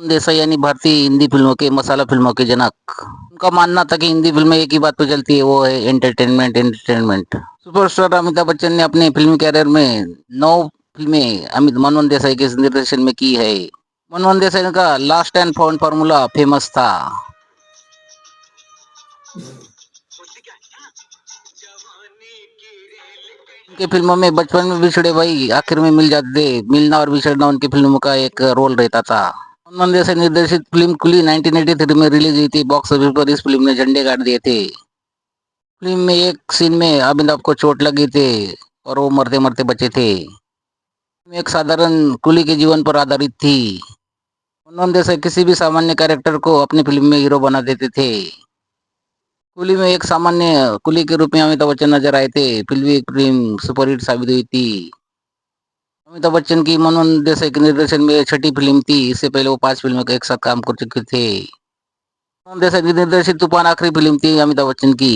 देसाई यानी भारतीय हिंदी फिल्मों के मसाला फिल्मों के जनक। उनका मानना था कि हिंदी फिल्में एक ही बात पे चलती है, वो है entertainment entertainment. Superstar Amitabh Bachchan ने अपने फिल्मी कैरियर में 9 फिल्में अमित मनमोहन देसाई के निर्देशन में की है। मनमोहन देसाई का last and found formula famous था। उनके फिल्मों में बचपन में बिछड़े भाई आखिर में मिल जाते थे। मिलना और बिछड़ना उनकी फिल्मों का एक रोल रहता था। मनमोहन देसाई निर्देशित फिल्म कुली 1983 में रिलीज हुई थी। बॉक्स ऑफिस पर इस फिल्म ने झंडे गाड़ दिए थे। फिल्म में एक सीन में अमिताभ को चोट लगी थी और वो मरते मरते बचे थे। फिल्म एक साधारण कुली के जीवन पर आधारित थी। मनमोहन देसाई किसी भी सामान्य कैरेक्टर को अपनी फिल्म में हीरो बना देते थे। कुली में एक सामान्य कुली के रूप में अमिताभ बच्चन नजर आए थे। फिल्म सुपरहिट साबित हुई थी। अमिताभ बच्चन की मनमोहन देसाई के निर्देशन में छठी फिल्म थी। इससे पहले वो 5 फिल्मों के एक साथ काम कर चुके थे। मनमोहन देसाई की निर्देशित तूफान आखिरी फिल्म थी अमिताभ बच्चन की।